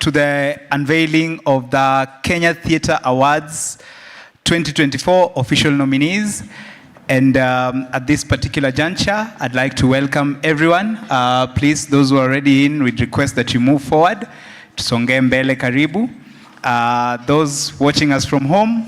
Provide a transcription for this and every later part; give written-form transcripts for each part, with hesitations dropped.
To the unveiling of the Kenya Theatre Awards 2024 official nominees. And at this particular juncture, I'd like to welcome everyone. Please, those who are already in, we'd request that you move forward. Tusonge mbele karibu. Those watching us from home,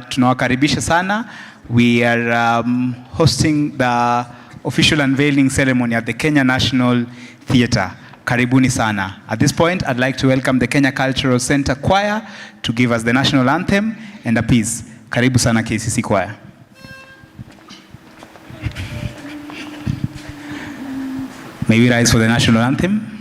tunawakaribisha sana. We are hosting the official unveiling ceremony at the Kenya National Theatre. Karibuni sana. At this point, I'd like to welcome the Kenya Cultural Center Choir to give us the national anthem and a piece. Karibu sana KCC Choir. May we rise for the national anthem.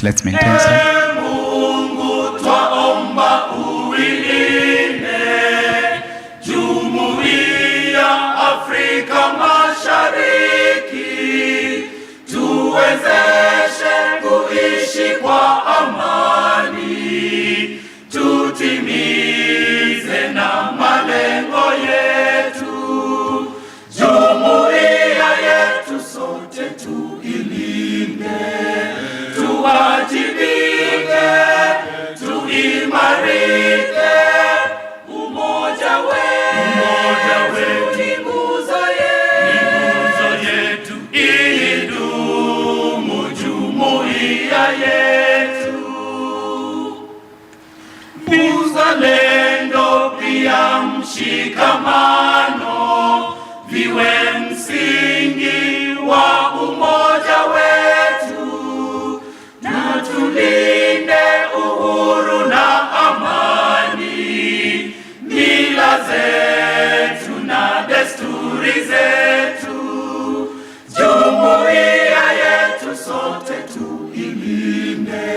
Let's maintain some. Mungu twaomba uilinde Jumuiya Afrika Mashariki, tuwezeshe kuishi kwa amani, tutimize na malengo yetu. Jumuiya yetu sote tuilinde, tuwajibike, tuimarike. Umoja wetu ni nguzo yetu, idumu jumuiya yetu. Uzalendo pia mshikamano viwe msingi wa umoja wetu, na tulinde uhuru na amani, mila zetu na desturi zetu. Jumuiya yetu sote tuilinde,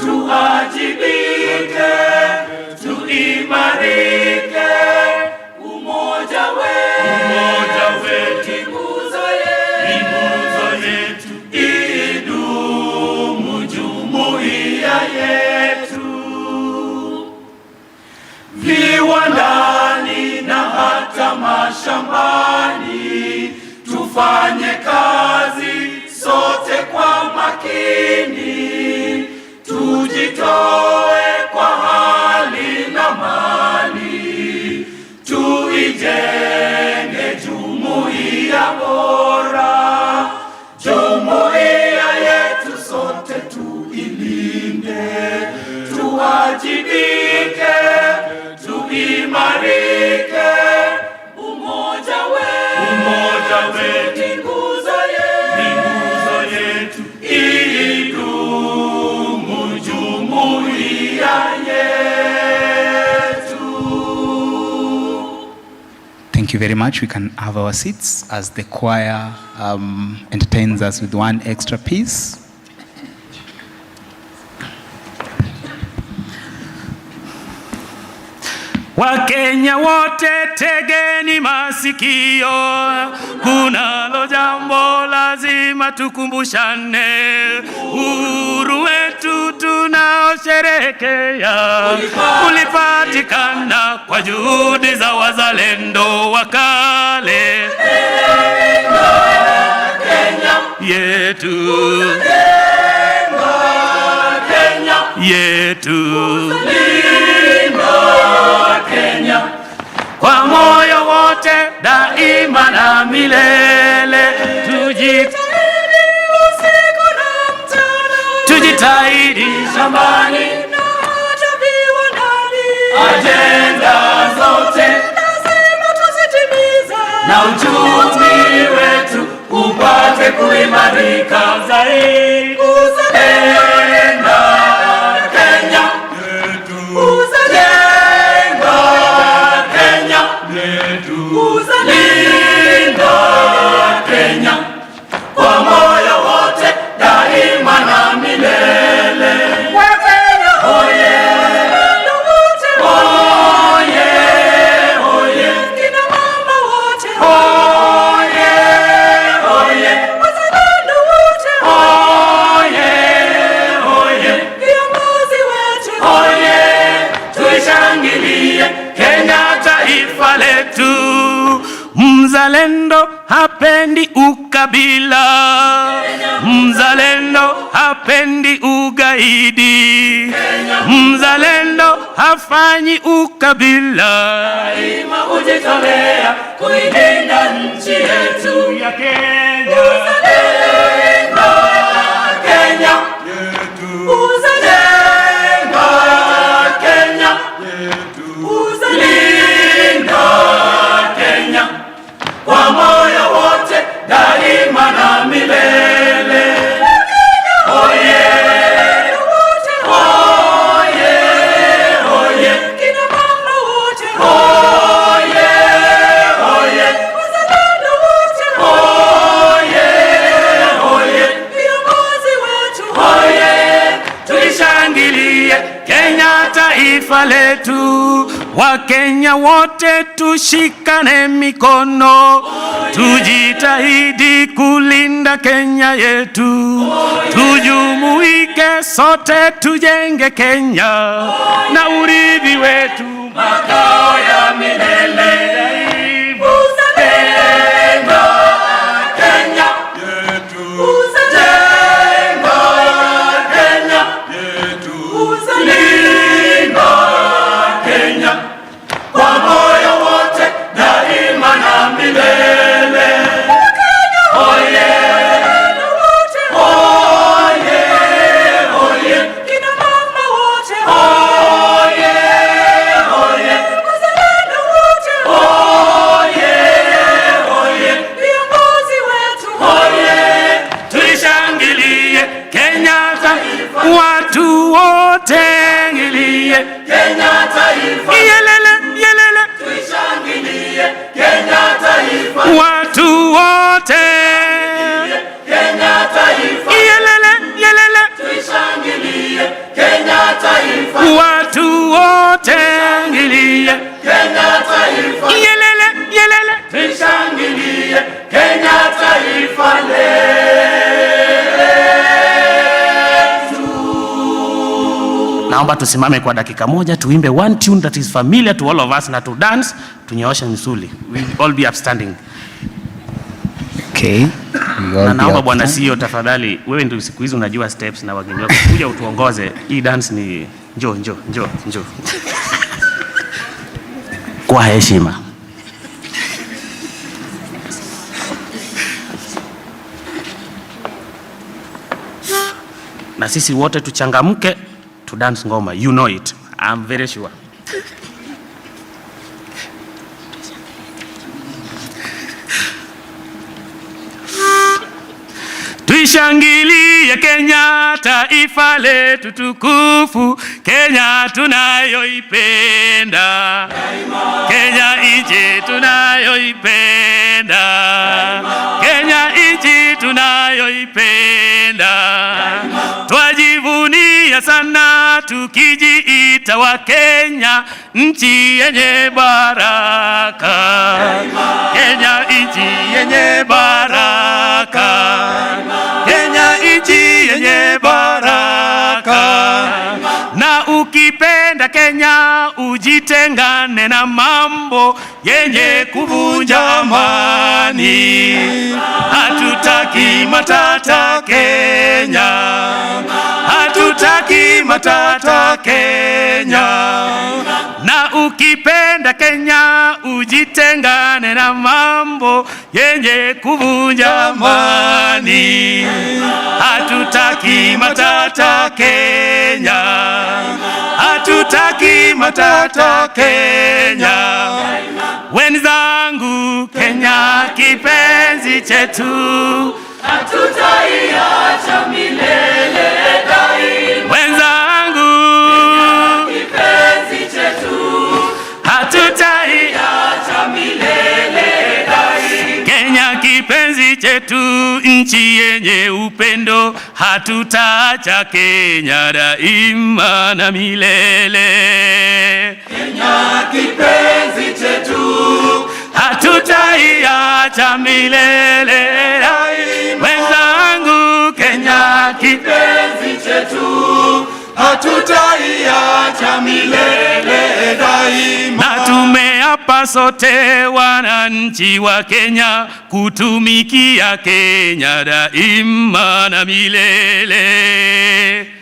tuajibike, tuimarike. Umoja wetu ni nguzo yetu, idumu jumuiya yetu. Viwandani na hata mashambani, tufanye kazi sote kwa makini, tujitoe kwa hali na mali, tuijenge jumuiya bora. Jumuiya yetu sote tuilinde, tuwajibike, tuimarike. Umoja wetu ni nguzo yetu, idumu jumuiya yetu. Thank you very much. We can have our seats as the choir entertains us with one extra piece. Wakenya wote tegeni masikio, kunalo jambo lazima tukumbushane. Uhuru wetu tunaosherehekea ulipatikana kwa juhudi za wazalendo wa kale. Kenya yetu, Kenya yetu, Kenya kwa moyo wote daima na milele. Tujitahidi shambani na hata viwandani, ajenda zote lazima tuzitimize, na uchumi wetu upate kuimarika zaidi. Uzalendo Kenya yetu, uzalendo Kenya yetu, uzalendo Kenya kwa moyo wote daima na milele. Wakenya oye, oye, oye, kina mama wote oye, oye, wazalendo wote oye, oye, viongozi wetu oye, tuishangilie Kenya taifa letu. Mzalendo hapendi ukabila, mzalendo hapendi ugaidi, mzalendo hafanyi ukabila, daima hujitolea kuilinda nchi yetu ya Kenya. Uzalendo Kenya yetu, uzalendo Kenya yetu, uzalendo Kenya kwa moyo wote daima na milele. Oye, oye, oye, kina mama wote oye, oye, wazalendo wote oye, oye, viongozi wetu oye, tulishangilie Kenya taifa letu. Wakenya wote tushikane mikono, tujitahidi kulinda Kenya yetu. Tujumuike sote tujenge Kenya na urithi wetu makao ya milele. Uzalendo Kenya yetu, uzalendo Kenya yetu, uzalendo Kenya kwa moyo wote daima na milele. Oye, oye, oye, kina mama wote oye, oye, wazalendo wote oye, oye, viongozi wetu oye, tuishangilie Kenya taifa. Watu wote ngilie Kenya taifa. Yelele, yelele, tuishangilie Kenya taifa. Watu wote Kenya taifa. Yelele, yelele, tuishangilie Kenya taifa. Watu wote ngilie Kenya taifa. Yelele, yelele, tuishangilie Kenya taifa letu. Naomba tusimame kwa dakika moja tuimbe one tune that is familiar to all of us na to dance, tunyooshe misuli. We will all be upstanding. Okay. Na naomba bwana CEO tafadhali, wewe ndio siku hizi unajua steps na wageni wako, kuja utuongoze. Hii dance ni njoo. Kwa heshima. Na sisi wote tuchangamke to dance ngoma. You know it. I'm very sure. Tuishangilie Kenya taifa letu tukufu, Kenya tunayoipenda, Kenya nchi tunayoipenda, Kenya nchi tunayoipenda, twajivunia Tunajivunia sana tukijiita wa Kenya, nchi yenye baraka. Kenya nchi yenye baraka. Kenya nchi yenye baraka. Na ukipenda Kenya ujitengane na mambo yenye kuvunja amani. Hatutaki matata Kenya. Hatutaki matata Kenya. Na ukipenda Kenya ujitengane na mambo yenye kuvunja amani. Hatutaki matata Kenya. Hatutaki matata Kenya. Wenzangu, Kenya kipenzi chetu, hatutaiacha milele daima. Wenzangu, Kenya kipenzi chetu, hatutaiacha milele daima. Kenya kipenzi chetu, nchi yenye upendo, hatutaacha Kenya daima na milele. Kenya kipenzi chetu, hatutaiacha milele daima. Wenzangu, Kenya kipenzi chetu, hatutaiacha milele daima. Na tumeapa sote wananchi wa Kenya kutumikia Kenya daima na milele.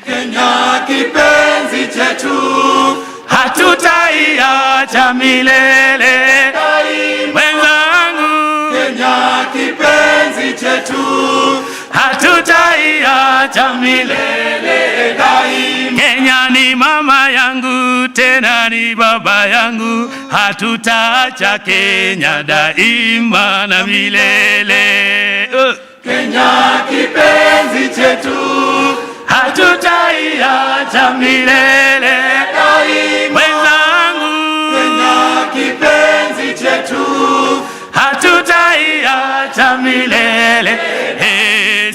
Kenya kipenzi chetu, hatutaiacha milele daima. Wenzangu, Kenya kipenzi chetu, hatutaiacha milele daima. Kenya ni mama yangu tena ni baba yangu, hatutaacha Kenya daima na milele. Kenya kipenzi chetu, hatutaiacha milele daima. Wenzangu, Kenya kipenzi chetu, hatutaiacha milele.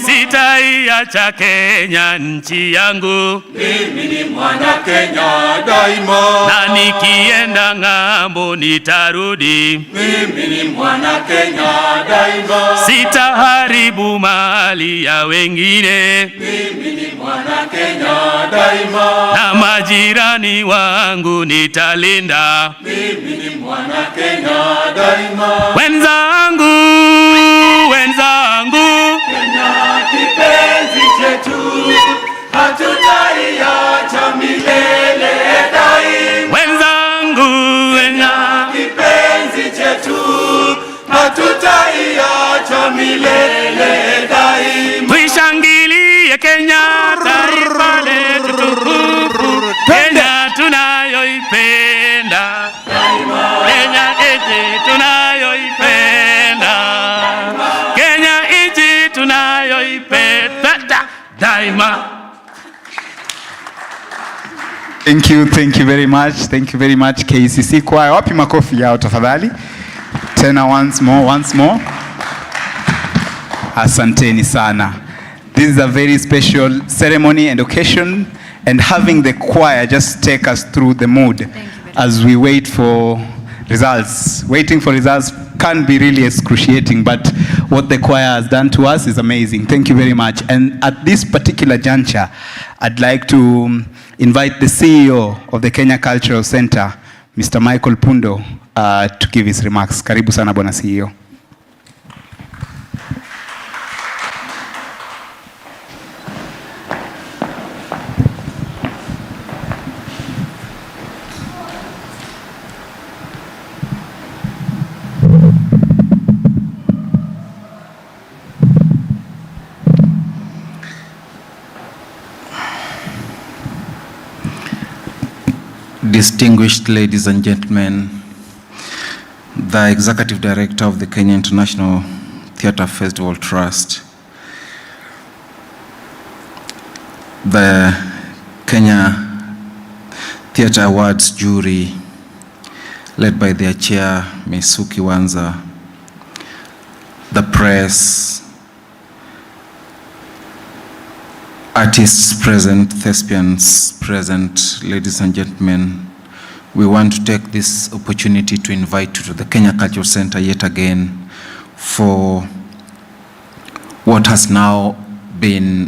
Sitaiacha Kenya nchi yangu, mimi ni mwana Kenya daima. na nikienda ng'ambo nitarudi, mimi ni mwana Kenya daima. sitaharibu mali ya wengine, mimi ni mwana Kenya daima. na majirani wangu nitalinda, mimi ni mwana Kenya daima. wenzangu, wenzangu, Kenya kipenzi chetu, hatutaiacha milele daima. wenzangu, Kenya kipenzi chetu, hatutaiacha milele daima. tuishangilie Kenya, taifa letu tukufu, Kenya tunayoipenda, Kenya nchi tunayoipenda, Kenya nchi tunayoipenda daima. Thank you very much. Thank you very much KCC Choir. Wapi makofi yao tafadhali? Tena once more. Asanteni sana. This is a very special ceremony and occasion, and having the choir just take us through the mood as we wait for results. Waiting for results can be really excruciating, but what the choir has done to us is amazing. Thank you very much. And at this particular juncture, I'd like to invite the CEO of the Kenya Cultural Center, Mr. Michael Pundo, to give his remarks. Karibu sana bwana CEO. Distinguished ladies and gentlemen, the Executive Director of the Kenya International Theatre Festival Trust, the Kenya Theatre Awards jury, led by their chair, Ms. Suki Wanza, the press, artists present, thespians present, ladies and gentlemen, we want to take this opportunity to invite you to the Kenya Cultural Center yet again for what has now been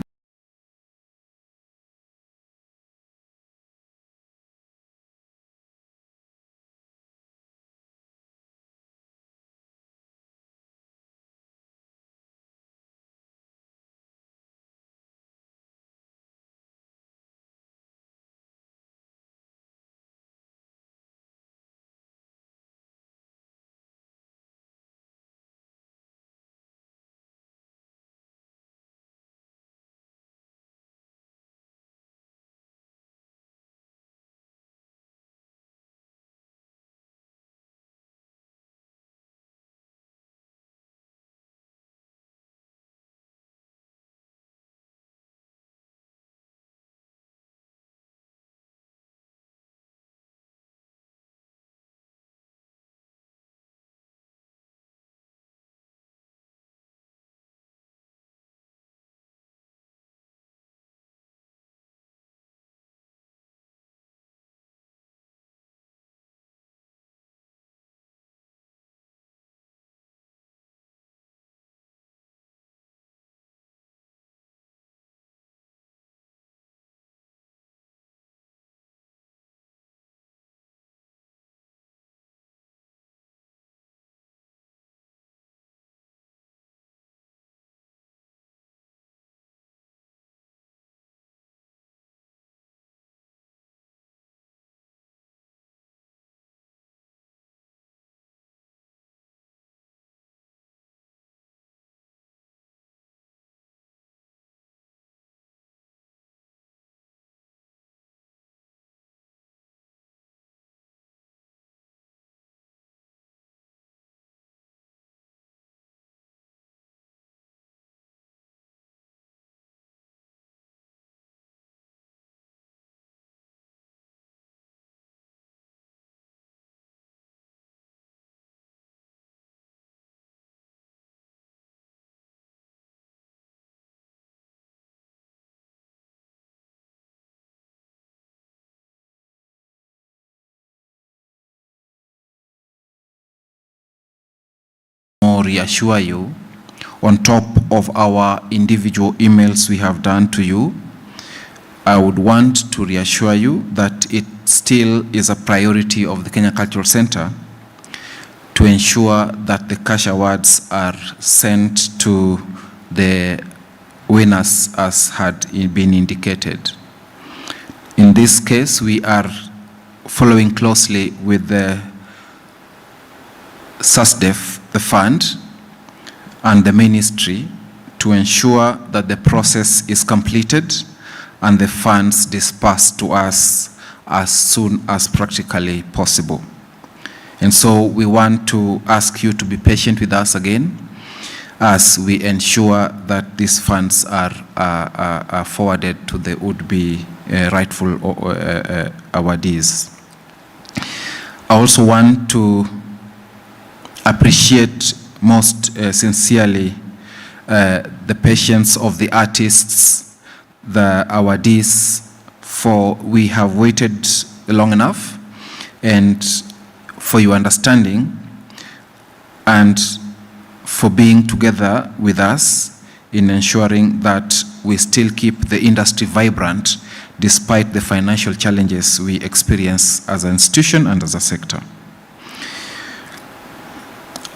reassure you on top of our individual emails we have done to you. I would want to reassure you that it still is a priority of the Kenya Cultural Center to ensure that the cash awards are sent to the winners as had been indicated. In this case, we are following closely with the SASDEF, the fund, and the ministry to ensure that the process is completed and the funds dispersed to us as soon as practically possible. And so we want to ask you to be patient with us again as we ensure that these funds are forwarded to the would-be rightful awardees. I also want to appreciate most sincerely the patience of the artists, the awardees, for we have waited long enough, and for your understanding and for being together with us in ensuring that we still keep the industry vibrant despite the financial challenges we experience as an institution and as a sector.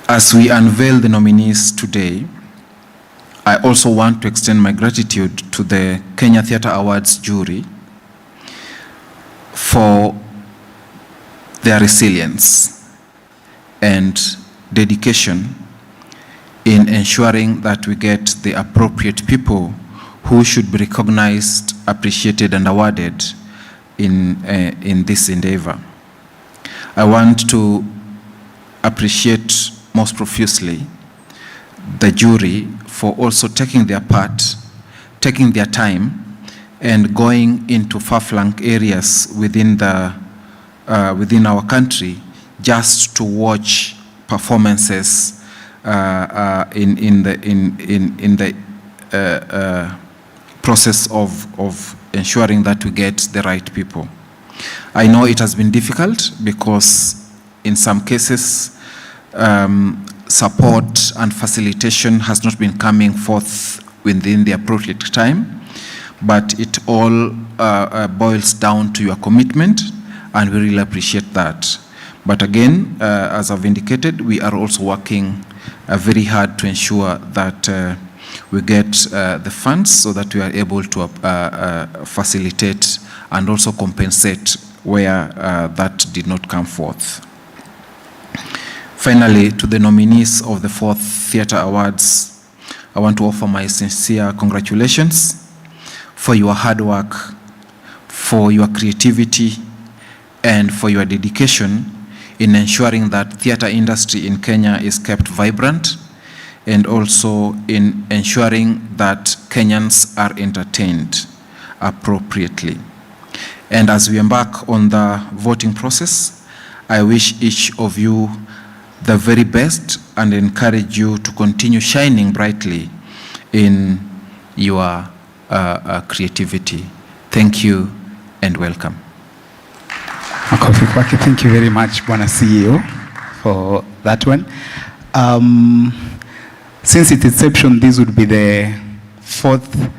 As we unveil the nominees today, I also want to extend my gratitude to the Kenya Theatre Awards jury for their resilience and dedication in ensuring that we get the appropriate people who should be recognized, appreciated, and awarded in this endeavor. I want to appreciate most profusely the jury for also taking their part, taking their time, and going into far-flung areas within our country just to watch process of ensuring that we get the right people. I know it has been difficult because in some cases support and facilitation has not been coming forth within the appropriate time, but it all boils down to your commitment, and we really appreciate that. But again, as I've indicated, we are also working very hard to ensure that we get the funds so that we are able to facilitate and also compensate where that did not come forth. Finally, to the nominees of the 4th Theatre Awards, I want to offer my sincere congratulations for your hard work, for your creativity, and for your dedication in ensuring that theatre industry in Kenya is kept vibrant, and also in ensuring that Kenyans are entertained appropriately. And as we embark on the voting process, I wish each of you the very best and encourage you to continue shining brightly in your creativity. Thank you and welcome. Makofi kwake. Thank you very much, Bwana CEO, for that one. Since its inception, this would be the 4th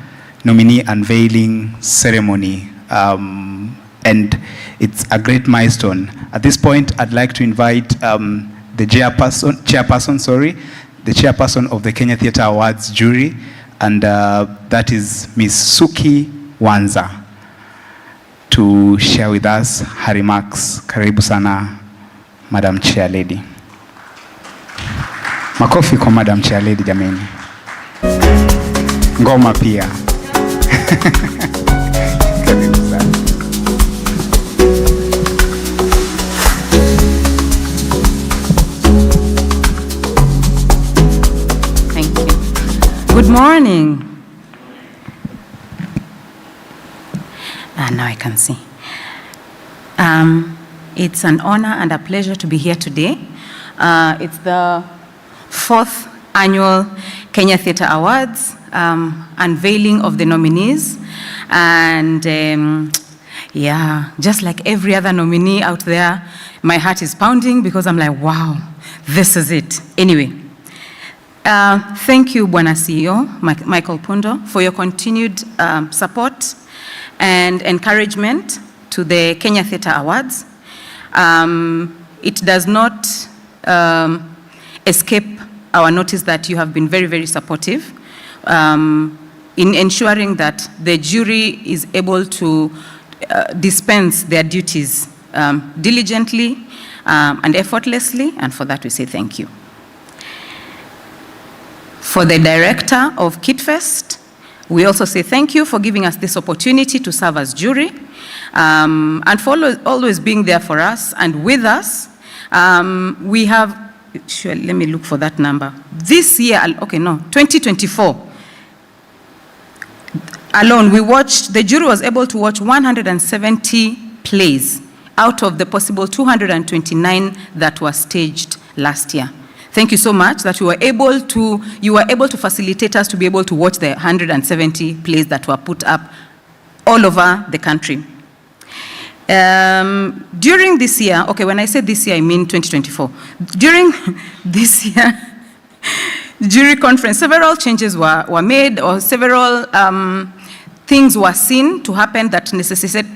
nominee unveiling ceremony, and it's a great milestone. At this point, I'd like to invite the chairperson of the Kenya Theatre Awards jury, and that is Ms. Suki Wanza, to share with us her remarks. Karibu sana, Madam Chair Lady. Makofi kwa Madam Chair Lady jameni. Ngoma pia. Karibu sana. Thank you. Good morning. Now I can see. It's an honor and a pleasure to be here today. It's the 4th annual Kenya Theatre Awards, unveiling of the nominees. And yeah, just like every other nominee out there, my heart is pounding because I'm like, wow, this is it. Anyway, thank you, Bwana CEO, Michael Pundo, for your continued support and encouragement to the Kenya Theatre Awards. It does not escape our notice that you have been very, very supportive in ensuring that the jury is able to dispense their duties diligently and effortlessly, and for that we say thank you. For the director of KidFest, we also say thank you for giving us this opportunity to serve as jury, and for always being there for us and with us. We have, sure, let me look for that number. This year, 2024 alone, the jury was able to watch 170 plays out of the possible 229 that were staged last year. Thank you so much that you were able to facilitate us to be able to watch the 170 plays that were put up all over the country. During this year, when I say this year, I mean 2024. During this year, jury conference, several changes were made, or several things were seen to happen that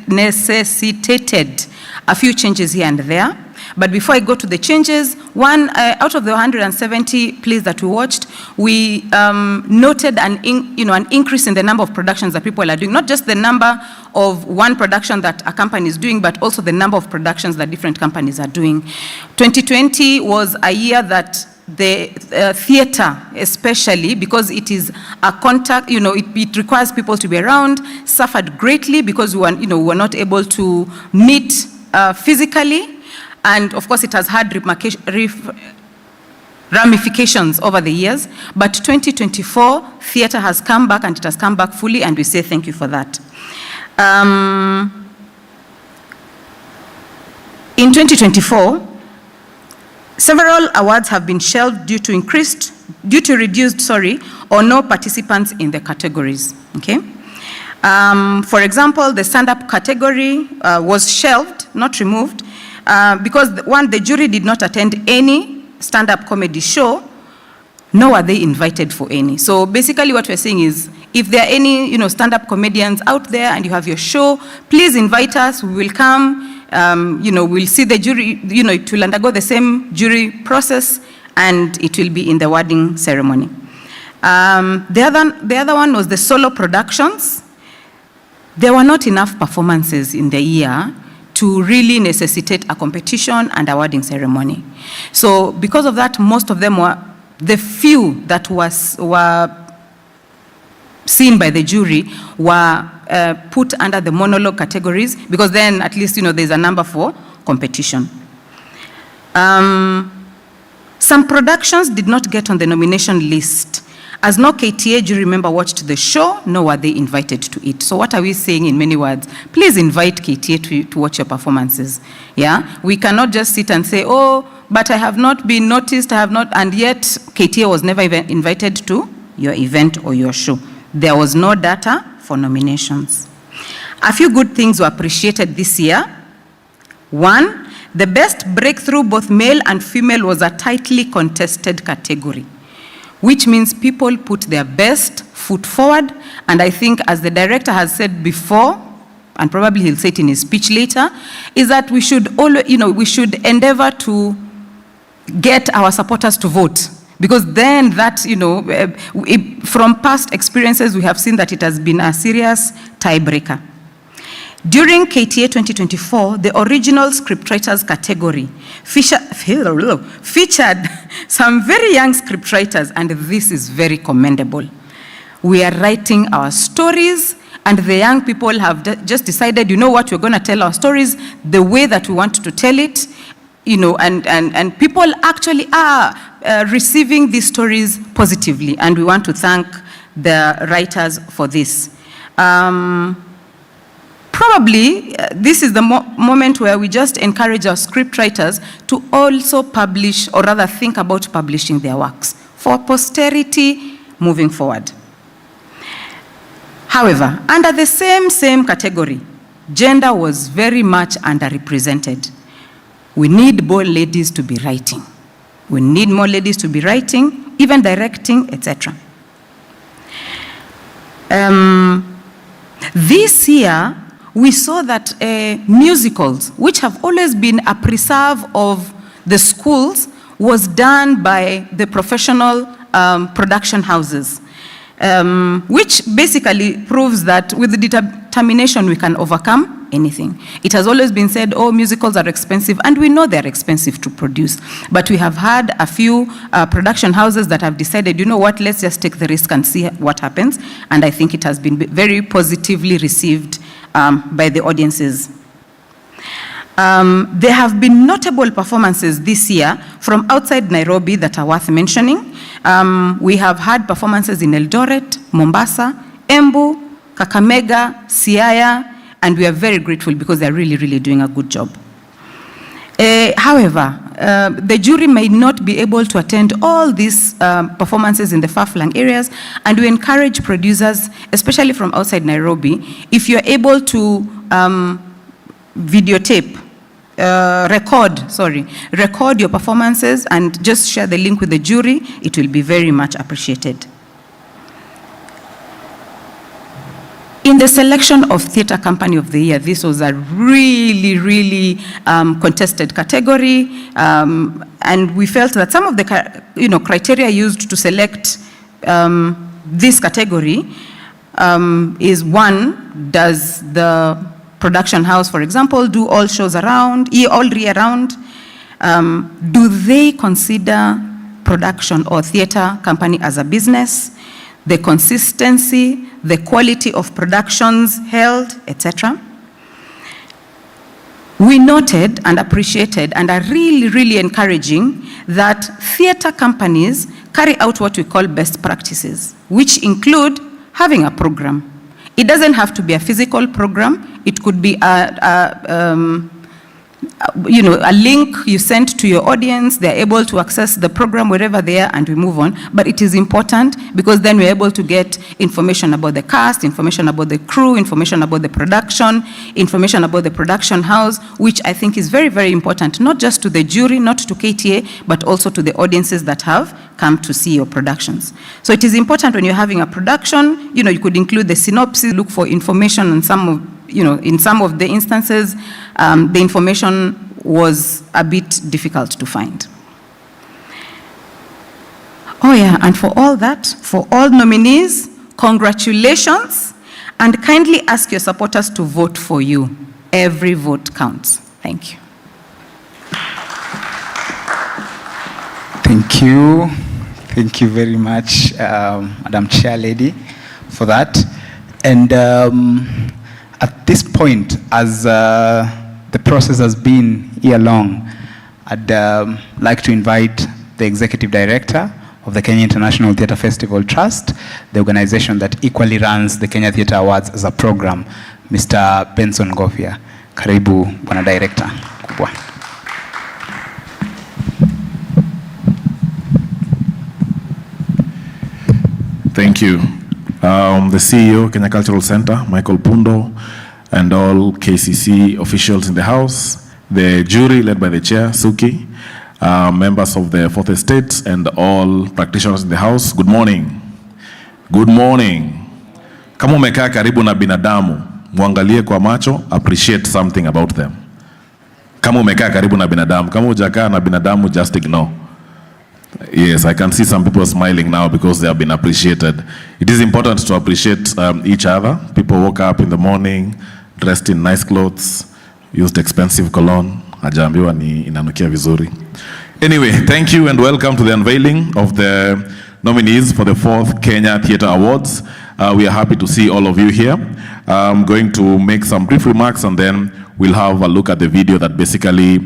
necessitated a few changes here and there. But before I go to the changes, out of the 170 plays that we watched, we noted an increase in the number of productions that people are doing. Not just the number of one production that a company is doing, but also the number of productions that different companies are doing. 2020 was a year that the theater, especially because it is a contact, it requires people to be around, suffered greatly because we were not able to meet physically. And of course, it has had ramifications over the years. But 2024, theater has come back, and it has come back fully, and we say thank you for that. In 2024, several awards have been shelved due to reduced or no participants in the categories. Okay? For example, the stand-up category was shelved, not removed, because one, the jury did not attend any stand-up comedy show, nor were they invited for any. So basically what we're saying is, if there are any, stand-up comedians out there and you have your show, please invite us, we will come, we'll see the jury, it will undergo the same jury process, and it will be in the awarding ceremony. The other one was the solo productions. There were not enough performances in the year to really necessitate a competition and awarding ceremony. So because of that, most of them were, the few that were seen by the jury were put under the monologue categories, because then at least, there's a number for competition. Some productions did not get on the nomination list, as no KTA jury member watched the show, nor were they invited to it. So what are we saying in many words? Please invite KTA to watch your performances. Yeah, we cannot just sit and say, oh, but I have not been noticed, and yet KTA was never even invited to your event or your show. There was no data for nominations. A few good things were appreciated this year. One, the best breakthrough, both male and female, was a tightly contested category, which means people put their best foot forward. And I think, as the director has said before, and probably he'll say it in his speech later, is that we should we should endeavor to get our supporters to vote. Because then that, from past experiences, we have seen that it has been a serious tiebreaker. During KTA 2024, the original scriptwriters category featured some very young scriptwriters, and this is very commendable. We are writing our stories, and the young people have just decided, we're going to tell our stories the way that we want to tell it, and people actually are receiving these stories positively, and we want to thank the writers for this. Probably, this is the moment where we just encourage our scriptwriters to also publish, or rather think about publishing their works for posterity moving forward. However, under the same category, gender was very much underrepresented. We need more ladies to be writing. We need more ladies to be writing, even directing, etc. This year, we saw that musicals, which have always been a preserve of the schools, was done by the professional production houses, which basically proves that with the determination we can overcome anything. It has always been said, oh, musicals are expensive, and we know they're expensive to produce. But we have had a few production houses that have decided, let's just take the risk and see what happens. And I think it has been very positively received by the audiences. There have been notable performances this year from outside Nairobi that are worth mentioning. We have had performances in Eldoret, Mombasa, Embu, Kakamega, Siaya, and we are very grateful because they're really, really doing a good job. However, the jury may not be able to attend all these performances in the far-flung areas, and we encourage producers, especially from outside Nairobi, if you're able to videotape, record your performances and just share the link with the jury, it will be very much appreciated. In the selection of Theatre Company of the Year, this was a really, really contested category, and we felt that some of the criteria used to select this category is one, does the production house, for example, do all shows all year round? Do they consider production or theatre company as a business? The consistency, the quality of productions held, etc. We noted and appreciated and are really, really encouraging that theatre companies carry out what we call best practices, which include having a program. It doesn't have to be a physical program. It could be a link you send to your audience, they're able to access the program wherever they are, and we move on. But it is important because then we're able to get information about the cast, information about the crew, information about the production, information about the production house, which I think is very, very important, not just to the jury, not to KTA, but also to the audiences that have come to see your productions. So it is important when you're having a production, you could include the synopsis, look for information on some of, in some of the instances, the information was a bit difficult to find. Oh yeah, and for all that, for all nominees, congratulations, and kindly ask your supporters to vote for you. Every vote counts. Thank you. Thank you. Thank you very much, Madam Chair Lady, for that. And at this point, as the process has been year-long, I'd like to invite the Executive Director of the Kenya International Theatre Festival Trust, the organization that equally runs the Kenya Theatre Awards as a program, Mr. Benson Gofia. Karibu, Bwana Director. Kubwa. Thank you. The CEO, Kenya Cultural Center, Michael Pundo, and all KCC officials in the House, the jury led by the Chair, Suki, members of the Fourth Estate, and all practitioners in the House, good morning. Good morning. Kama umekaa karibu na binadamu, muangalie kwa macho, appreciate something about them. Kama umekaa karibu na binadamu, kama hujakaa na binadamu, just ignore. Yes, I can see some people smiling now because they have been appreciated. It is important to appreciate each other. People woke up in the morning, dressed in nice clothes, used expensive cologne. Hajaambiwa ni inanukia vizuri. Anyway, thank you and welcome to the unveiling of the nominees for the 4th Kenya Theatre Awards. We are happy to see all of you here. I'm going to make some brief remarks and then we'll have a look at the video that basically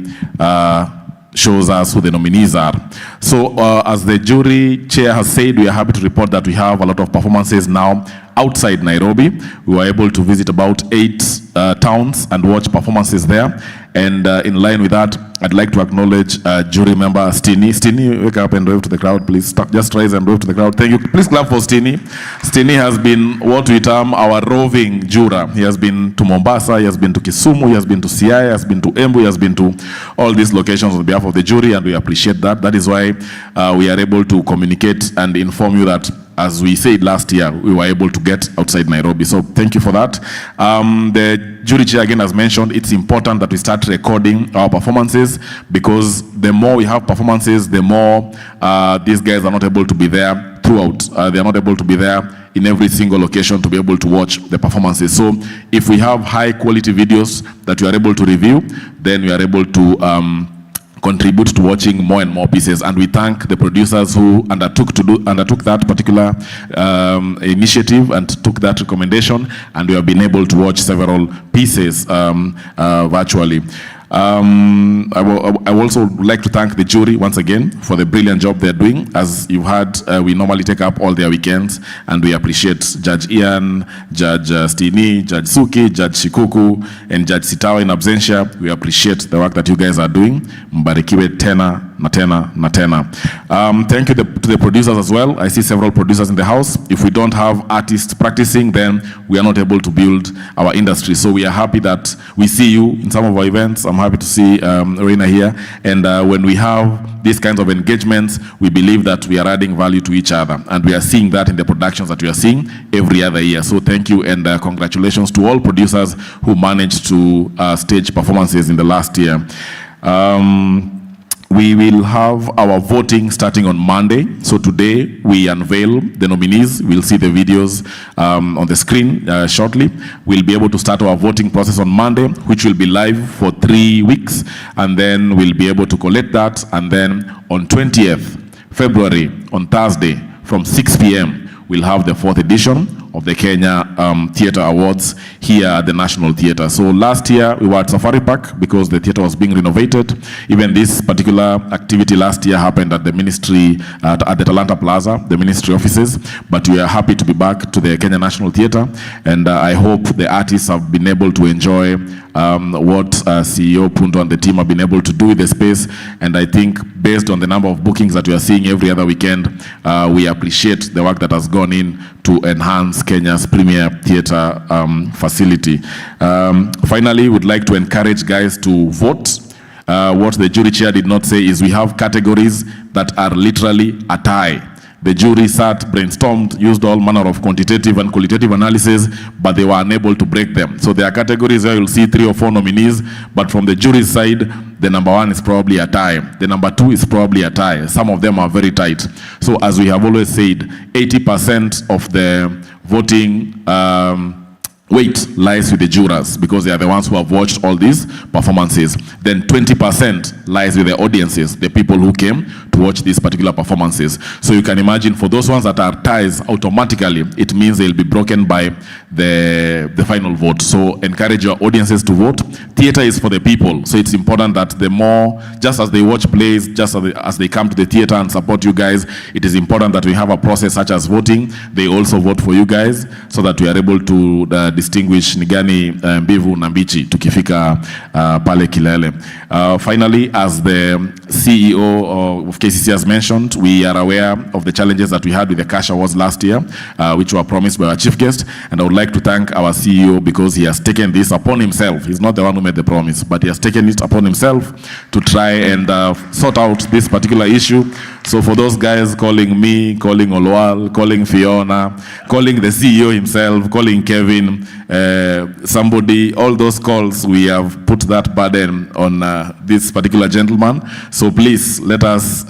shows us who the nominees are. So as the jury chair has said, we are happy to report that we have a lot of performances now outside Nairobi. We were able to visit about 8 towns and watch performances there. And in line with that, I'd like to acknowledge jury member Stini. Stini, wake up and wave to the crowd, please. Just rise and wave to the crowd. Thank you. Please clap for Stini. Stini has been what we term our roving juror. He has been to Mombasa, he has been to Kisumu, he has been to Siaya, he has been to Embu, he has been to all these locations on behalf of the jury, and we appreciate that. That is why we are able to communicate and inform you that, as we said last year, we were able to get outside Nairobi. So thank you for that. The jury chair again has mentioned it's important that we start recording our performances, because the more we have performances, the more these guys are not able to be there throughout. They are not able to be there in every single location to be able to watch the performances. So if we have high quality videos that we are able to review, then we are able to contribute to watching more and more pieces, and we thank the producers who undertook that particular initiative and took that recommendation, and we have been able to watch several pieces virtually. I also like to thank the jury once again for the brilliant job they're doing. As you've heard, we normally take up all their weekends, and we appreciate Judge Ian, Judge Stini, Judge Suki, Judge Shikuku, and Judge Sitawa in absentia. We appreciate the work that you guys are doing. Mbarikiwe tena na tena na tena. Thank you to the producers as well. I see several producers in the house. If we don't have artists practicing, then we are not able to build our industry. So we are happy that we see you in some of our events. I'm happy to see Reina here. And when we have these kinds of engagements, we believe that we are adding value to each other. And we are seeing that in the productions that we are seeing every other year. So thank you, and congratulations to all producers who managed to stage performances in the last year. We will have our voting starting on Monday. So today we unveil the nominees. We'll see the videos on the screen shortly. We'll be able to start our voting process on Monday, which will be live for 3 weeks. And then we'll be able to collect that. And then on 20th February, on Thursday, from 6 p.m., we'll have the 4th edition of the Kenya Theatre Awards here at the National Theatre. So last year we were at Safari Park because the theatre was being renovated. Even this particular activity last year happened at the ministry, at the Talanta Plaza, the ministry offices. But we are happy to be back to the Kenya National Theatre, and I hope the artists have been able to enjoy what CEO Pundo and the team have been able to do with the space. And I think based on the number of bookings that we are seeing every other weekend, we appreciate the work that has gone in to enhance Kenya's premier theatre facility. Finally, we'd like to encourage guys to vote. What the jury chair did not say is we have categories that are literally a tie. The jury sat, brainstormed, used all manner of quantitative and qualitative analysis, but they were unable to break them. So there are categories where you'll see 3 or 4 nominees, but from the jury's side, the number 1 is probably a tie. The number 2 is probably a tie. Some of them are very tight. So as we have always said, 80% of the voting weight lies with the jurors because they are the ones who have watched all these performances. Then 20% lies with the audiences, the people who came to watch these particular performances. So you can imagine for those ones that are ties, automatically it means they'll be broken by the final vote. So encourage your audiences to vote. Theatre is for the people, so it's important that the more, just as they watch plays, just as they come to the theatre and support you guys, it is important that we have a process such as voting. They also vote for you guys so that we are able to distinguish ni gani mbivu na mbichi tukifika pale kilele. Finally, as the CEO of KCC has mentioned, we are aware of the challenges that we had with the cash awards last year, which were promised by our chief guest, and I would like to thank our CEO because he has taken this upon himself. He's not the one who made the promise, but he has taken it upon himself to try and sort out this particular issue. So for those guys calling me, calling Olwal, calling Fiona, calling the CEO himself, calling Kevin, somebody, all those calls, we have put that burden on this particular gentleman. So please let us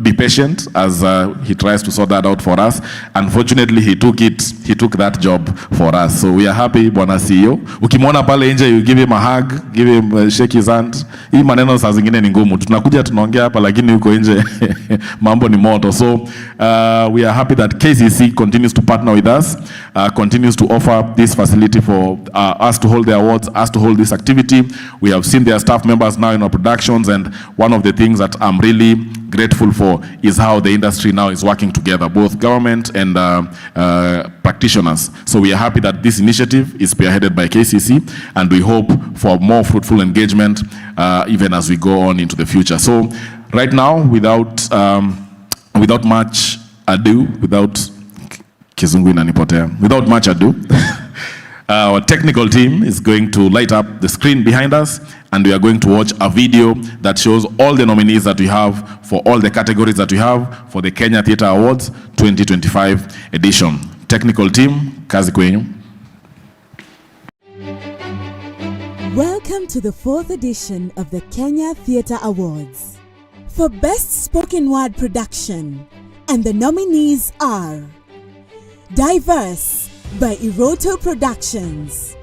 be patient as he tries to sort that out for us. Unfortunately, he took that job for us. So we are happy, Bwana CEO. Ukimwona pale nje, you give him a hug, give him shake his hand. Hii maneno saa zingine ni ngumu. Tunakuja tunaongea hapa lakini uko nje mambo ni moto. So we are happy that KCC continues to partner with us, continues to offer this facility for us to hold the awards, us to hold this activity. We have seen their staff members now in our productions, and one of the things that I'm really grateful for is how the industry now is working together, both government and practitioners. So we are happy that this initiative is spearheaded by KCC, and we hope for more fruitful engagement even as we go on into the future. So right now, without much ado, without much ado, our technical team is going to light up the screen behind us, and we are going to watch a video that shows all the nominees that we have for all the categories that we have for the Kenya Theatre Awards 2025 edition. Technical team, kazi kwenyu. Welcome to the 4th edition of the Kenya Theatre Awards for Best Spoken Word Production, and the nominees are Diverse by Iroto Productions,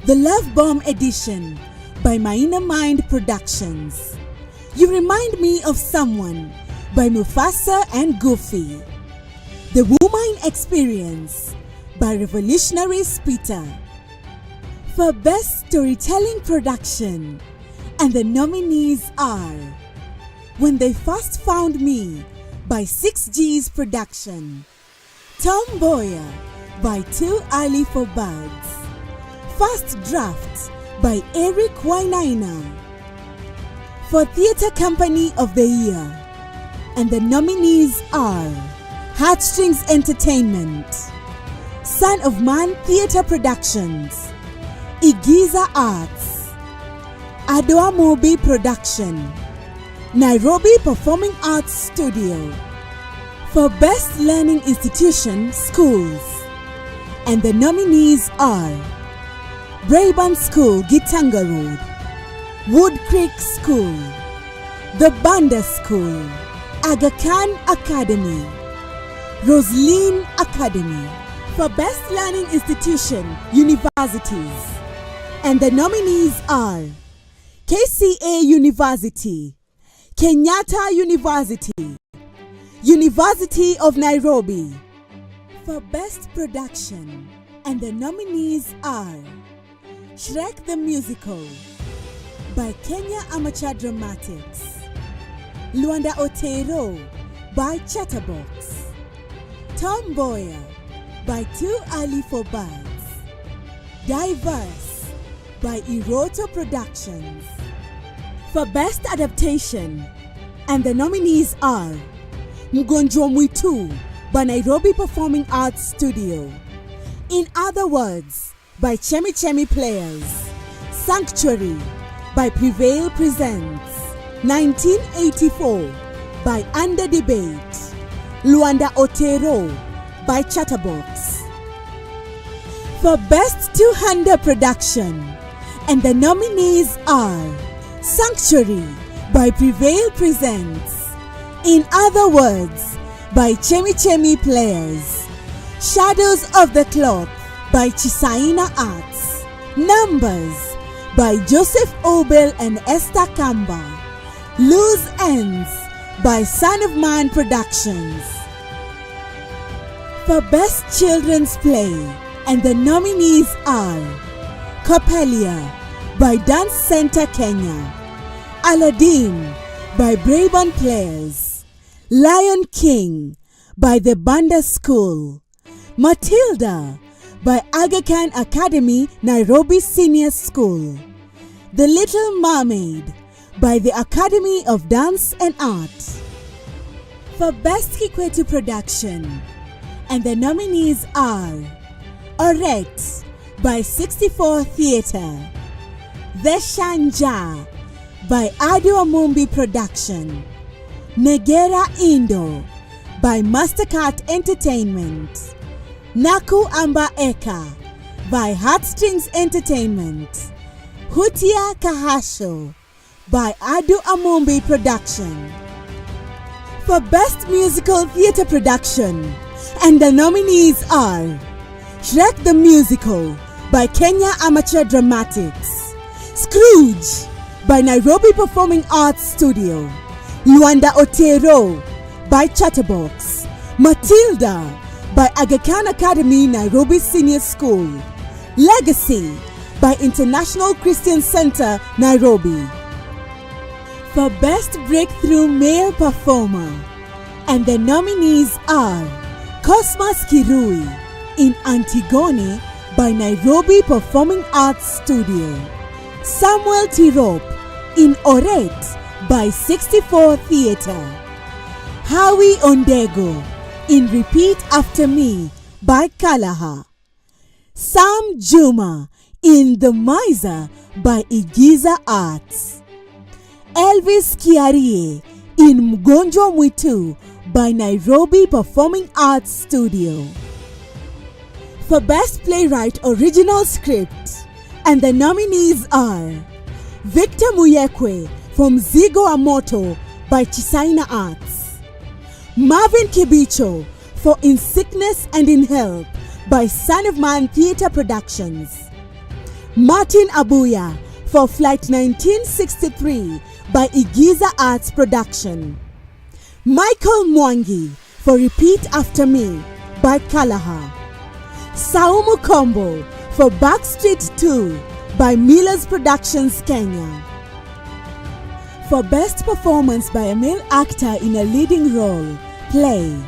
The Love Bomb Edition by Maina Mind Productions, You Remind Me of Someone by Mufasa and Goofy, The Woman Experience by Revolutionary Spita. For Best Storytelling Production, and the nominees are When They First Found Me by 6G's Production, Tomboya by Too Early for Birds, First Draft by Eric Wainaina. For Theatre Company of the Year, and the nominees are Heartstrings Entertainment, Son of Man Theatre Productions, Igiza Arts, Adwa Mobi Production, Nairobi Performing Arts Studio. For Best Learning Institution, Schools, and the nominees are Braeburn School, Gitanga Road, Wood Creek School, The Banda School, Aga Khan Academy, Rosaline Academy. For Best Learning Institution, Universities, and the nominees are KCA University, Kenyatta University, University of Nairobi. For Best Production, and the nominees are Shrek the Musical by Kenya Amateur Dramatics, Luanda Otero by Chatterbox, Tomboya by Too Early for Birds, Diverse by Iroto Productions. For Best Adaptation, and the nominees are Mgonjwa Mwitu by Nairobi Performing Arts Studio. In Other Words by Chemi Chemi Players. Sanctuary by Prevail Presents. 1984 by Under Debate. Luanda Otero by Chatterbox. For Best Two-Hander Production, and the nominees are Sanctuary by Prevail Presents. In Other Words by Chemi Chemi Players. Shadows of the Clock by Chisaina Arts. Numbers by Joseph Obel and Esther Kamba. Loose Ends by Son of Man Productions. For Best Children's Play, and the nominees are Copelia by Dance Center Kenya, Aladdin by Braban Players, Lion King by the Banda School, Matilda by Aga Khan Academy Nairobi Senior School, The Little Mermaid by the Academy of Dance and Art. For Best Kikwetu Production, and the nominees are Oret by 64 Theatre, The Shanja by Adu Amumbi Production, Negera Indo by Mastercard Entertainment, Naku Amba Eka by Heartstrings Entertainment, Hutia Kahasho by Adu Amumbi Production. For Best Musical Theatre Production, and the nominees are Shrek the Musical by Kenya Amateur Dramatics, Scrooge by Nairobi Performing Arts Studio, Luanda Otero by Chatterbox, Matilda by Aga Khan Academy Nairobi Senior School, Legacy by International Christian Center Nairobi. For Best Breakthrough Male Performer, and the nominees are Cosmas Kirui in Antigone by Nairobi Performing Arts Studio, Samuel Tirop in Oret by 64 Theatre, Howie Ondego in Repeat After Me by Kalaha, Sam Juma in The Miser by Igiza Arts, Elvis Kiarie in Mgonjwa Mwitu by Nairobi Performing Arts Studio. For Best Playwright Original Script, and the nominees are Victor Muyekwe from Zigo Amoto by Chisaina Arts, Marvin Kibicho for In Sickness and in Health by Son of Man Theatre Productions, Martin Abuya for Flight 1963 by Igiza Arts Production, Michael Mwangi for Repeat After Me by Kalaha, Saumu Kombo for Backstreet 2 by Miller's Productions Kenya. For Best Performance by a Male Actor in a Leading Role, Play,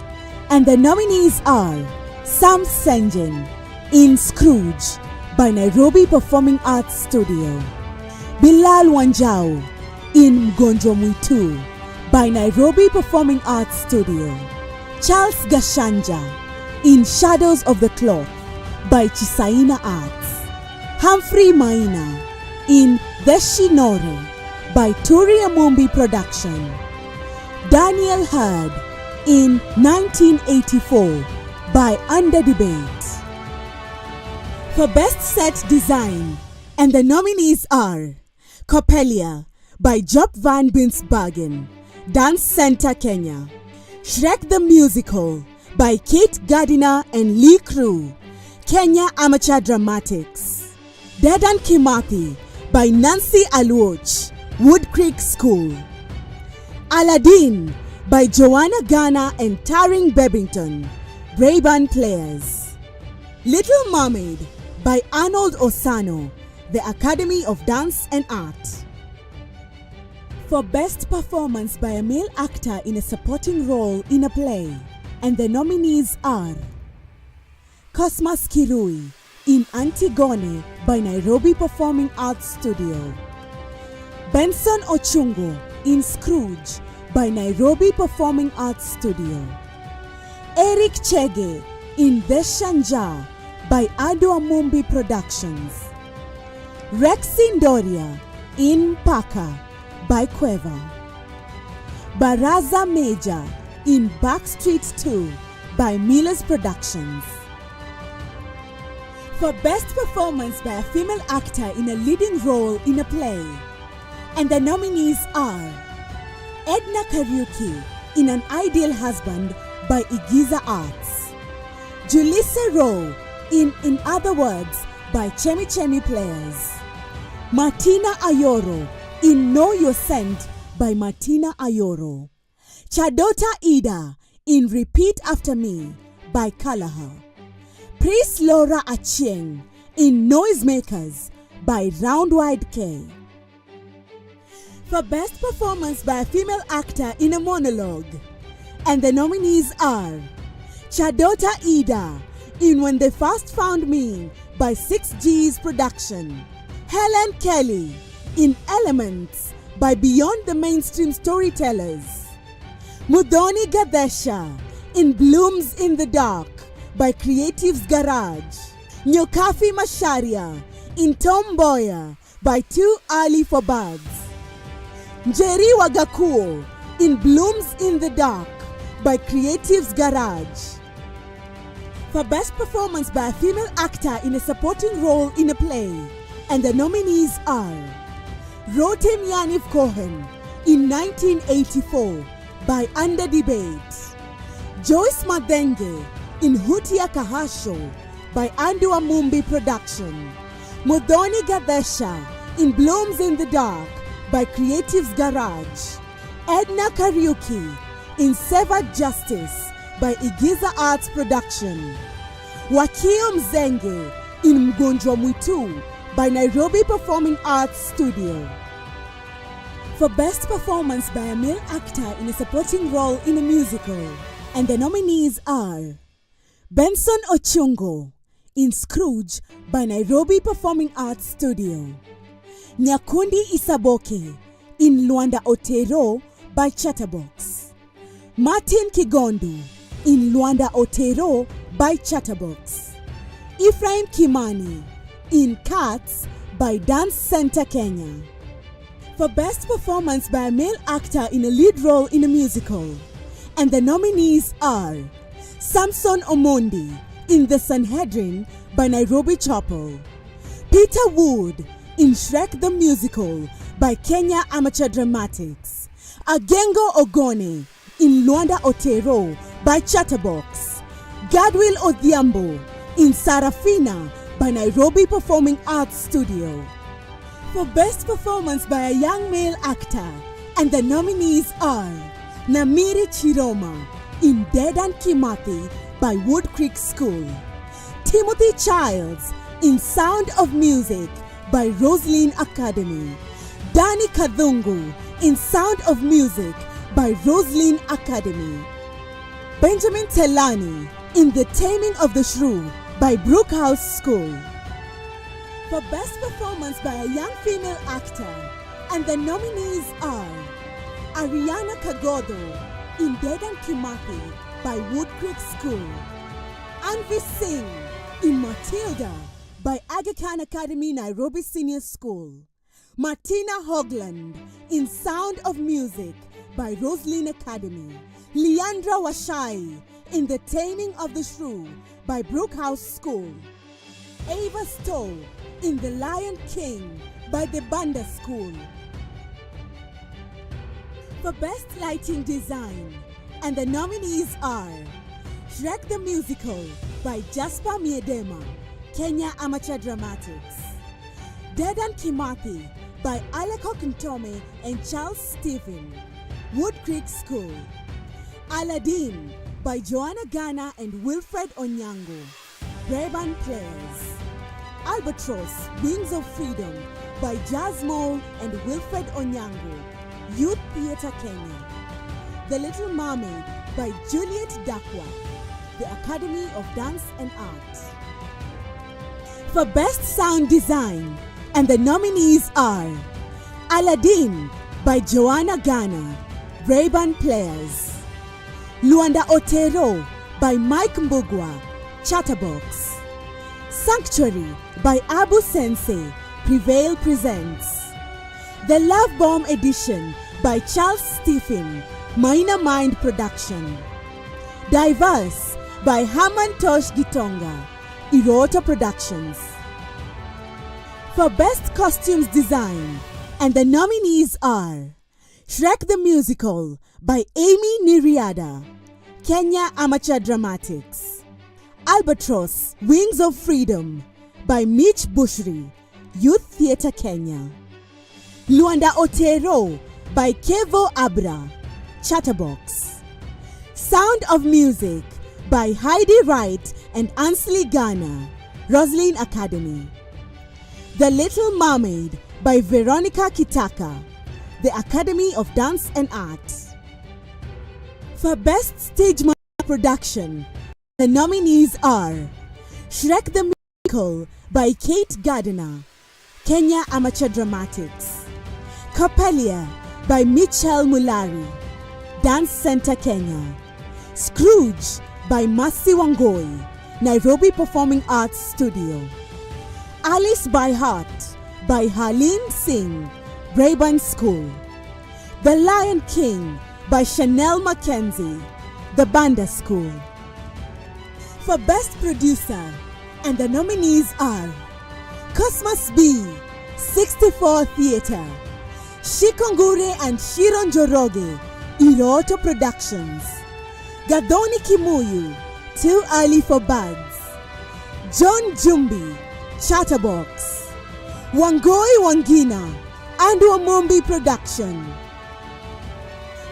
and the nominees are Sam Senjen in Scrooge by Nairobi Performing Arts Studio, Bilal Wanjau in Mgonjwa Mwitu by Nairobi Performing Arts Studio, Charles Gashanja in Shadows of the Clock by Chisaina Arts, Humphrey Maina in The Shinore by Turi Amumbi Production, Daniel Hurd in 1984 by Under Debate. For Best Set Design, and the nominees are Copelia by Job Van Binsbergen, Dance Center Kenya, Shrek the Musical by Kate Gardiner and Lee Crew, Kenya Amateur Dramatics, Dedan Kimathi by Nancy Aluoch, Wood Creek School, Aladdin by Joanna Ghana and Taring Bebington, Braban Players, Little Mermaid by Arnold Osano, the Academy of Dance and Art. For Best Performance by a Male Actor in a Supporting Role in a Play, and the nominees are Cosmas Kirui in Antigone by Nairobi Performing Arts Studio. Benson Ochungo in Scrooge by Nairobi Performing Arts Studio. Eric Chege in Deshanja by Adwa Mumbi Productions. Rexin Doria in Paka by Queva. Baraza Major in Backstreet 2 by Miller's Productions. For Best Performance by a Female Actor in a Leading Role in a Play. And the nominees are Edna Kariuki in An Ideal Husband by Igiza Arts. Julissa Rowe in Other Words by Chemi Chemi Players. Martina Ayoro in Know Your Scent by Martina Ayoro. Chadota Ida in Repeat After Me by Kalaha. Pris Laura Achieng in Noisemakers by Roundwide K. For Best Performance by a Female Actor in a Monologue. And the nominees are Chadota Ida in When They First Found Me by 6G's Production. Helen Kelly in Elements by Beyond the Mainstream Storytellers. Mudhoni Gadesha in Blooms in the Dark by Creatives Garage. Nyokafi Masharia in Tomboya by Too Early for Birds. Njeri Wagakuo in Blooms in the Dark by Creatives Garage. For Best Performance by a Female Actor in a Supporting Role in a Play. And the nominees are Rotem Yaniv Cohen in 1984 by Under Debate. Joyce Madenge in Hutia Kahasho by Andua Mumbi Production. Mudhoni Gadesha in Blooms in the Dark by Creatives Garage. Edna Kariuki in Severed Justice by Igiza Arts Production. Wakio Mzenge in Mgonjwa Mwitu by Nairobi Performing Arts Studio. For Best Performance by a Male Actor in a Supporting Role in a Musical. And the nominees are Benson Ochungo in Scrooge by Nairobi Performing Arts Studio. Nyakundi Isaboke in Luanda Otero by Chatterbox. Martin Kigondu in Luanda Otero by Chatterbox. Ephraim Kimani in Cats by Dance Center Kenya. For Best Performance by a Male Actor in a Lead Role in a Musical. And the nominees are Samson Omondi in The Sanhedrin by Nairobi Chapel. Peter Wood in Shrek the Musical by Kenya Amateur Dramatics. Agengo Ogone in Luanda Otero by Chatterbox. Gadwill Odhiambo in Sarafina by Nairobi Performing Arts Studio. For Best Performance by a Young Male Actor. And the nominees are Namiri Chiroma in Dedan Kimathi by Wood Creek School. Timothy Childs in Sound of Music by Rosaline Academy. Danny Kadhungu in Sound of Music by Rosaline Academy. Benjamin Telani in The Taming of the Shrew by Brookhouse School. For Best Performance by a Young Female Actor. And the nominees are Ariana Kagodo in Dedan Kimathi by Wood Creek School. Anvi Singh in Matilda by Aga Khan Academy Nairobi Senior School. Martina Hogland in Sound of Music by Rosaline Academy. Leandra Washai in The Taming of the Shrew by Brookhouse School. Ava Stowe in The Lion King by the Banda School. For Best Lighting Design. And the nominees are Shrek the Musical by Jasper Miedema, Kenya Amateur Dramatics. Dedan Kimathi by Aleko Ntome and Charles Stephen, Wood Creek School. Aladdin by Joanna Ghana and Wilfred Onyango, Breban Players. Albatross, Wings of Freedom by Jasmine and Wilfred Onyango, Youth Theatre Kenya. The Little Mermaid by Juliet Dakwa, the Academy of Dance and Art. for Best Sound Design, and the nominees are Aladdin by Joanna Ghana, Ray-Ban Players; Luanda Otero by Mike Mbugwa, Chatterbox; Sanctuary by Abu Sensei, Prevail Presents; The Love Bomb Edition by Charles Stephen, Minor Mind Production; Diverse by Haman Tosh Gitonga, Irota Productions. For Best Costumes Design, and the nominees are Shrek the Musical by Amy Niriada, Kenya Amateur Dramatics; Albatross, Wings of Freedom by Mitch Bushri, Youth Theatre Kenya; Luanda Otero by Kevo Abra, Chatterbox; Sound of Music by Heidi Wright and Ansley Ghana, Roslyn Academy; The Little Mermaid by Veronica Kitaka, the Academy of Dance and Art. For Best Stage Production, the nominees are Shrek the Musical by Kate Gardiner, Kenya Amateur Dramatics; Coppelia by Michelle Mulari, Dance Center Kenya; Scrooge by Mercy Wangoi, Nairobi Performing Arts Studio; Alice by Heart by Harleen Singh, Ray-Ban School; The Lion King by Chanel Mackenzie, The Banda School. For Best Producer, and the nominees are Cosmas B, 64 Theatre; Shikongure and Shiron Joroge, Iroto Productions; Gadoni Kimuyu, Too Early for Buds; John Jumbi, Chatterbox; Wangoi Wangina, and Wamumbi Production.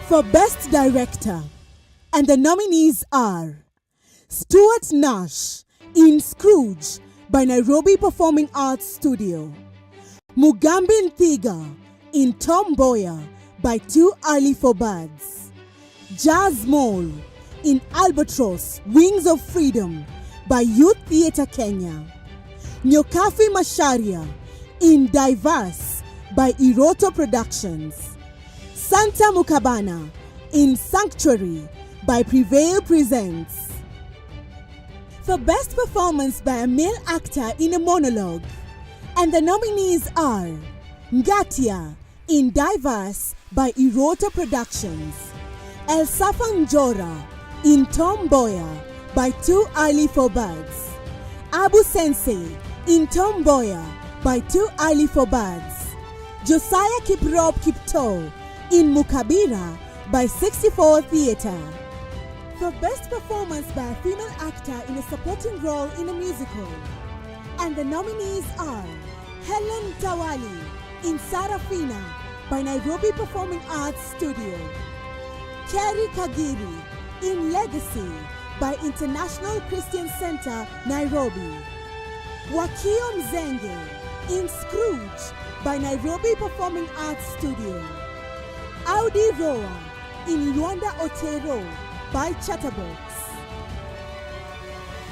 For Best Director, and the nominees are Stuart Nash in Scrooge by Nairobi Performing Arts Studio; Mugambi Nthiga in Tom Mboya by Too Early for Buds; Jazz Mole in Albatross, Wings of Freedom by Youth Theatre Kenya; Nyokafi Masharia in Diverse by Iroto Productions; Santa Mukabana in Sanctuary by Prevail Presents. For Best Performance by a Male Actor in a Monologue, and the nominees are Ngatia in Diverse by Iroto Productions; El Safan Njora in Tom Mboya by Too Early for Buds; Abu Sensei in Tom Mboya by Too Early for Buds; Josiah Kiprop Kipto in Mukabira by 64 Theatre. For Best Performance by a Female Actor in a Supporting Role in a Musical, and the nominees are Helen Tawali in Sarafina by Nairobi Performing Arts Studio; Kerry Kagiri in Legacy by International Christian Center, Nairobi; Wakio Mzenge in Scrooge by Nairobi Performing Arts Studio; Audi Roa in Luanda Otero by Chatterbox.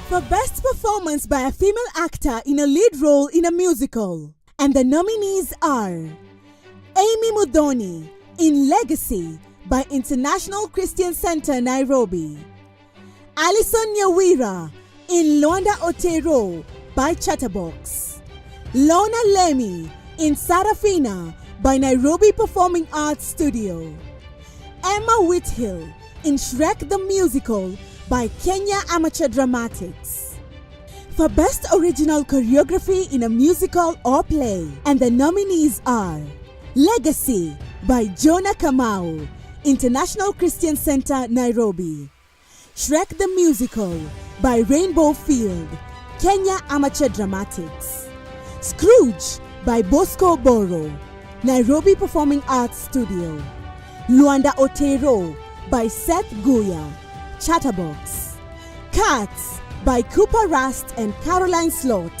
For Best Performance by a Female Actor in a Lead Role in a Musical, and the nominees are Amy Mudhoni in Legacy by International Christian Center, Nairobi; Alison Nyawira in Luanda Otero by Chatterbox; Lona Lemi in Sarafina by Nairobi Performing Arts Studio; Emma Whithill in Shrek the Musical by Kenya Amateur Dramatics. For Best Original Choreography in a Musical or Play, and the nominees are Legacy by Jonah Kamau, International Christian Center, Nairobi; Shrek the Musical by Rainbow Field, Kenya Amateur Dramatics; Scrooge by Bosco Boro, Nairobi Performing Arts Studio; Luanda Otero by Seth Guya, Chatterbox; Cats by Cooper Rust and Caroline Slot,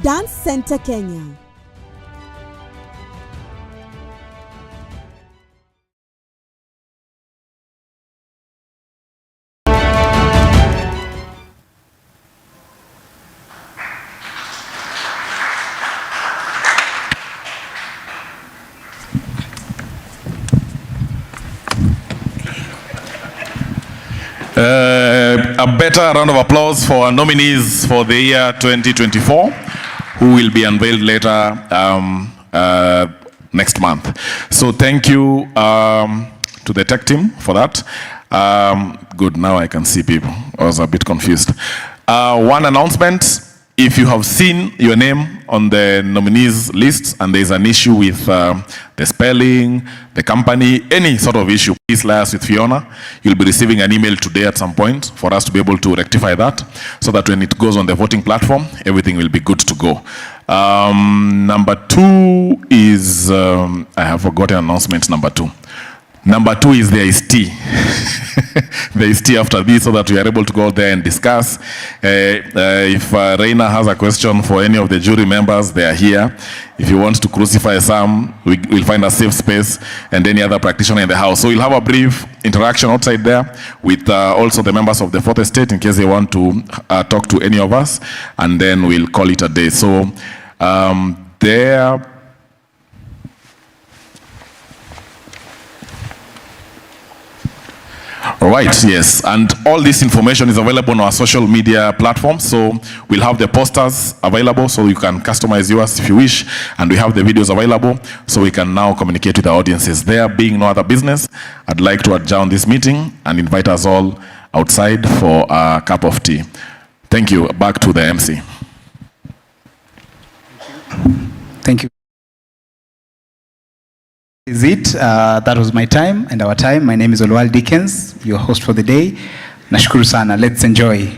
Dance Center, Kenya. a better round of applause for our nominees for the year 2024, who will be unveiled later next month. So thank you to the tech team for that. Good, now I can see people. I was a bit confused. One announcement. If you have seen your name on the nominees list and there's an issue with the spelling, the company, any sort of issue, please liaise with Fiona. You'll be receiving an email today at some point for us to be able to rectify that, so that when it goes on the voting platform, everything will be good to go. Number two is, I have forgotten announcement number two. Number two is the iced tea. The iced tea after this, so that we are able to go there and discuss. If Reina has a question for any of the jury members, they are here. If you want to crucify some, we'll find a safe space, and any other practitioner in the house. So we'll have a brief interaction outside there with also the members of the fourth estate, in case they want to talk to any of us, and then we'll call it a day. So there. All right, yes, and all this information is available on our social media platforms. So we'll have the posters available, so you can customize yours if you wish, and we have the videos available, so we can now communicate with our audiences. There being no other business, I'd like to adjourn this meeting and invite us all outside for a cup of tea. Thank you. Back to the MC. Thank you. Is it? That was my time and our time. My name is Olwal Dickens, your host for the day. Nashukuru sana. Let's enjoy.